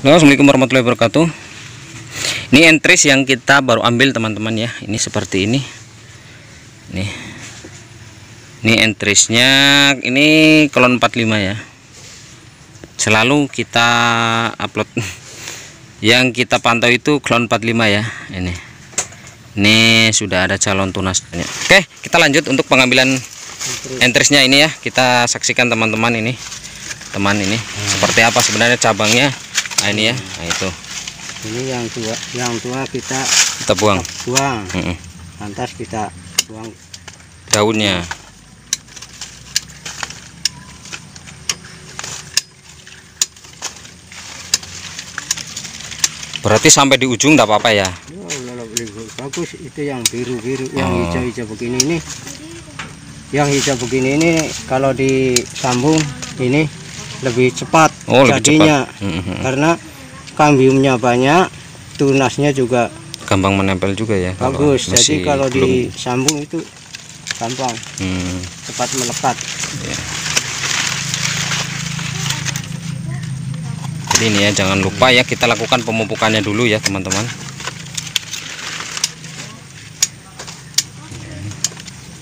Halo, assalamualaikum warahmatullahi wabarakatuh. Ini entris yang kita baru ambil teman-teman ya. Ini seperti ini. Nih. Ini entrisnya, ini klon 45 ya. Selalu kita upload. Yang kita pantau itu klon 45 ya. Ini sudah ada calon tunasnya. Oke, kita lanjut untuk pengambilan entrisnya ini ya. Kita saksikan teman-teman ini. Teman ini seperti apa sebenarnya cabangnya. Nah, ini ya. Nah, itu. Ini yang tua kita buang. Lantas kita buang daunnya. Berarti sampai di ujung enggak apa-apa ya? Bagus. Itu yang biru-biru, yang hijau-hijau begini ini. Yang hijau begini ini kalau disambung ini lebih cepat jadinya. Karena kambiumnya banyak, tunasnya juga gampang menempel juga ya. Bagus. Jadi kalau disambung itu gampang, cepat melekat ya. Jadi ini ya, jangan lupa ya, kita lakukan pemupukannya dulu ya teman-teman.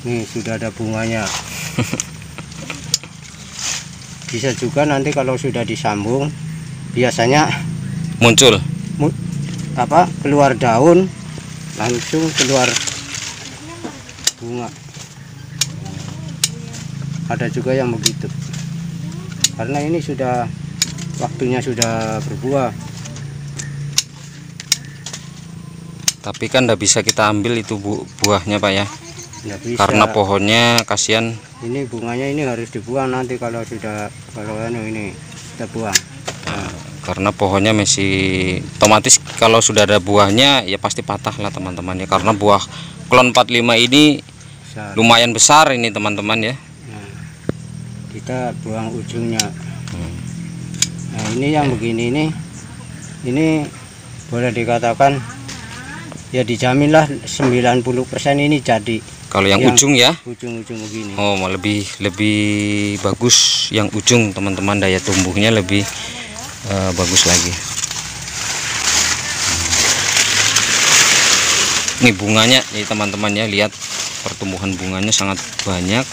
Nih sudah ada bunganya. Bisa juga nanti kalau sudah disambung biasanya muncul keluar daun, langsung keluar bunga. Ada juga yang begitu, karena ini sudah waktunya sudah berbuah. Tapi kan tidak bisa kita ambil itu buahnya Pak ya, karena pohonnya kasihan. Ini bunganya ini harus dibuang nanti kalau ini kita buang. Karena pohonnya masih otomatis, kalau sudah ada buahnya ya pasti patah lah teman-teman ya, karena buah klon 45 ini lumayan besar ini teman-teman ya. Nah, kita buang ujungnya. Nah, ini yang begini ini boleh dikatakan ya dijaminlah 90% ini jadi. Kalau yang ujung ya, ujung-ujung begini. Oh, lebih bagus yang ujung teman-teman, daya tumbuhnya lebih bagus lagi. Ini bunganya nih teman-teman ya, lihat pertumbuhan bunganya sangat banyak.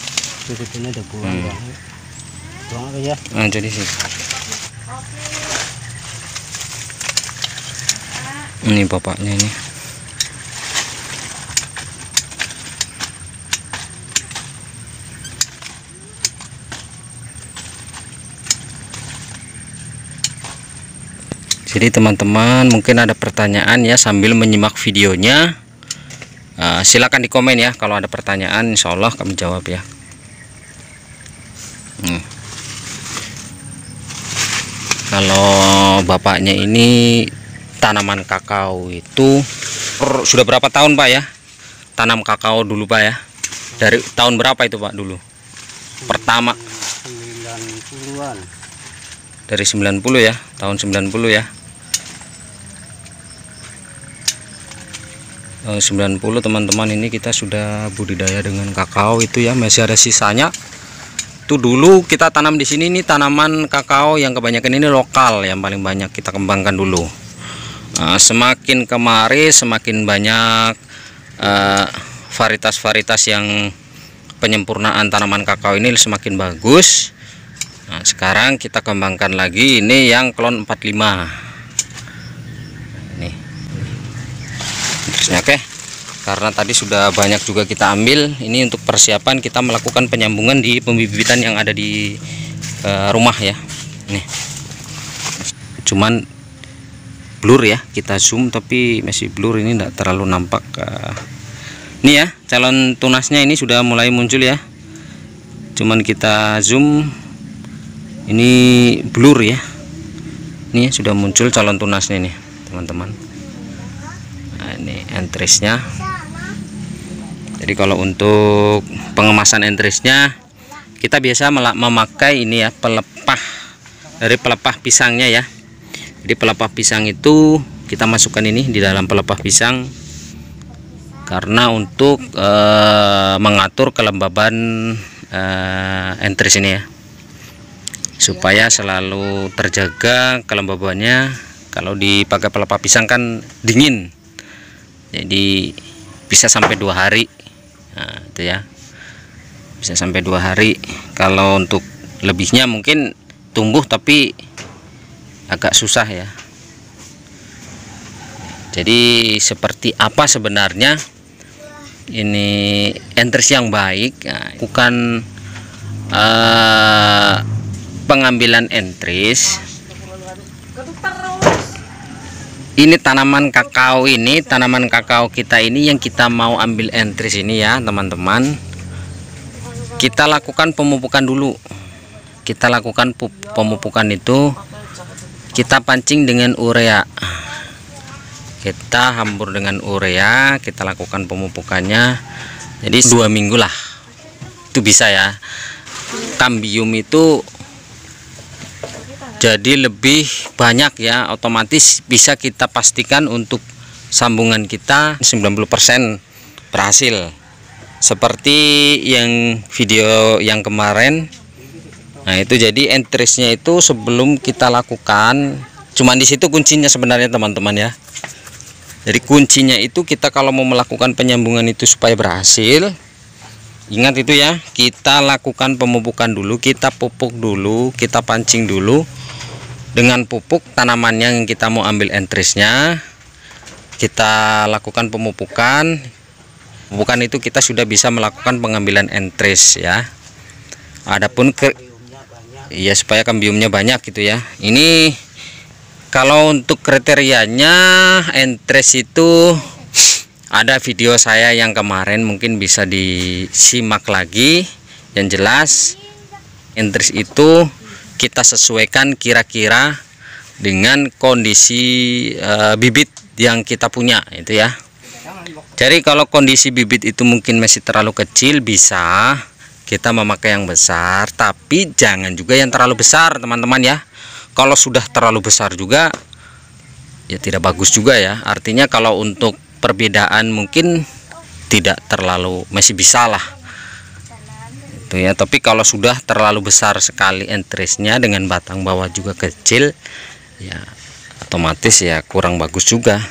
Ini ada buang apa ya? Nah, jadi sih. Ini bapaknya ini. Jadi teman-teman mungkin ada pertanyaan ya sambil menyimak videonya, silakan di komen ya. Kalau ada pertanyaan insya Allah kami jawab ya. Kalau bapaknya ini tanaman kakao itu sudah berapa tahun Pak ya? Tanam kakao dulu Pak ya? Dari tahun berapa itu Pak dulu? Pertama 90-an. Dari 90 ya, tahun 90 ya. 90 teman-teman, ini kita sudah budidaya dengan kakao itu ya, masih ada sisanya. Itu dulu kita tanam di sini, ini tanaman kakao yang kebanyakan ini lokal, yang paling banyak kita kembangkan dulu. Semakin kemari semakin banyak varietas-varietas yang penyempurnaan tanaman kakao ini semakin bagus. Nah, sekarang kita kembangkan lagi ini yang klon 45. Oke, karena tadi sudah banyak juga kita ambil, ini untuk persiapan kita melakukan penyambungan di pembibitan yang ada di rumah ya. Nih, cuman blur ya, kita zoom tapi masih blur, ini tidak terlalu nampak. Ini ya, calon tunasnya ini sudah mulai muncul ya, cuman kita zoom ini blur ya. Ini sudah muncul calon tunasnya ini teman-teman. Ini entrisnya. Jadi kalau untuk pengemasan entrisnya kita biasa memakai ini ya, pelepah dari pelepah pisangnya ya. Jadi pelepah pisang itu kita masukkan ini di dalam pelepah pisang karena untuk mengatur kelembaban entris ini ya, supaya selalu terjaga kelembabannya Kalau dipakai pelepah pisang kan dingin, jadi bisa sampai 2 hari. Nah, itu ya, bisa sampai 2 hari. Kalau untuk lebihnya mungkin tumbuh tapi agak susah ya. Jadi seperti apa sebenarnya ini entris yang baik? Nah, bukan pengambilan entris. Ini tanaman kakao, ini tanaman kakao kita ini yang kita mau ambil entris ini ya teman-teman. Kita lakukan pemupukan dulu. Kita lakukan pemupukan itu, kita pancing dengan urea. Kita hambur dengan urea, kita lakukan pemupukannya. Jadi 2 minggu lah. Itu bisa ya. Kambium itu jadi lebih banyak ya, otomatis bisa kita pastikan untuk sambungan kita 90% berhasil. Seperti yang video yang kemarin. Nah, itu jadi entrisnya itu sebelum kita lakukan, cuman di situ kuncinya sebenarnya teman-teman ya. Jadi kuncinya itu kita kalau mau melakukan penyambungan itu supaya berhasil, ingat itu ya, kita lakukan pemupukan dulu, kita pupuk dulu, kita pancing dulu. Dengan pupuk tanamannya yang kita mau ambil entrisnya, kita lakukan pemupukan. Pemupukan itu kita sudah bisa melakukan pengambilan entris ya. Adapun ya supaya kambiumnya banyak gitu ya. Ini kalau untuk kriterianya entris itu ada video saya yang kemarin, mungkin bisa disimak lagi. Yang jelas entris itu kita sesuaikan kira-kira dengan kondisi bibit yang kita punya itu ya. Jadi kalau kondisi bibit itu mungkin masih terlalu kecil, bisa kita memakai yang besar, tapi jangan juga yang terlalu besar teman-teman ya. Kalau sudah terlalu besar juga ya tidak bagus juga ya. Artinya kalau untuk perbedaan mungkin tidak terlalu, masih bisa lah itu ya. Tapi kalau sudah terlalu besar sekali entrisnya dengan batang bawah juga kecil ya, otomatis ya kurang bagus juga.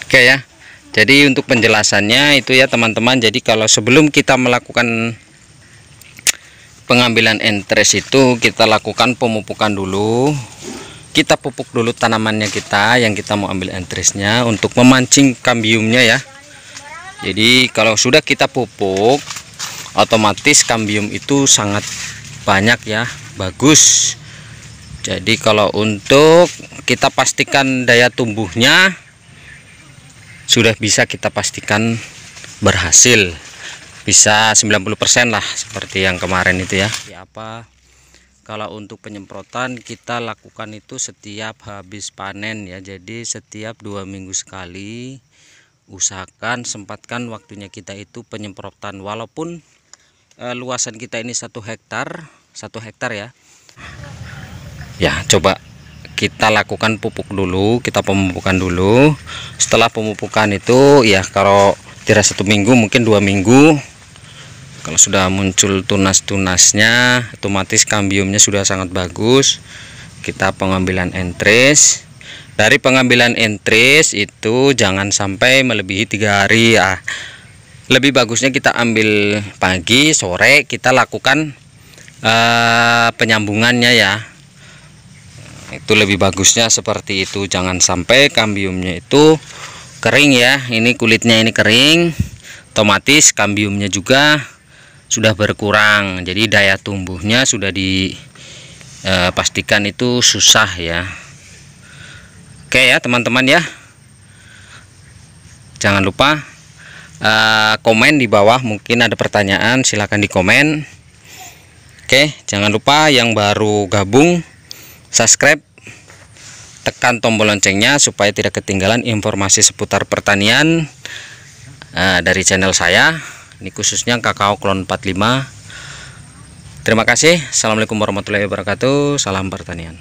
Oke ya, jadi untuk penjelasannya itu ya teman-teman. Jadi kalau sebelum kita melakukan pengambilan entris itu, kita lakukan pemupukan dulu. Kita pupuk dulu tanamannya kita yang kita mau ambil entrisnya untuk memancing kambiumnya ya. Jadi kalau sudah kita pupuk, otomatis kambium itu sangat banyak ya, bagus. Jadi kalau untuk kita pastikan daya tumbuhnya sudah bisa kita pastikan berhasil, bisa 90% lah seperti yang kemarin itu ya. Apa kalau untuk penyemprotan kita lakukan itu setiap habis panen ya. Jadi setiap 2 minggu sekali usahakan sempatkan waktunya kita itu penyemprotan, walaupun luasan kita ini 1 hektar ya. Ya coba kita lakukan pupuk dulu, kita pemupukan dulu. Setelah pemupukan itu ya, kalau tidak 1 minggu mungkin 2 minggu, kalau sudah muncul tunas-tunasnya, otomatis kambiumnya sudah sangat bagus. Kita pengambilan entris. Dari pengambilan entris itu jangan sampai melebihi 3 hari ya. Lebih bagusnya kita ambil pagi, sore kita lakukan penyambungannya ya. Itu lebih bagusnya seperti itu. Jangan sampai kambiumnya itu kering ya. Ini kulitnya ini kering, otomatis kambiumnya juga sudah berkurang. Jadi daya tumbuhnya sudah dipastikan itu susah ya. Oke ya teman-teman ya, jangan lupa komen di bawah, mungkin ada pertanyaan silahkan di komen. Oke, jangan lupa yang baru gabung subscribe, tekan tombol loncengnya supaya tidak ketinggalan informasi seputar pertanian dari channel saya. Ini khususnya kakao klon 45. Terima kasih. Assalamualaikum warahmatullahi wabarakatuh. Salam pertanian.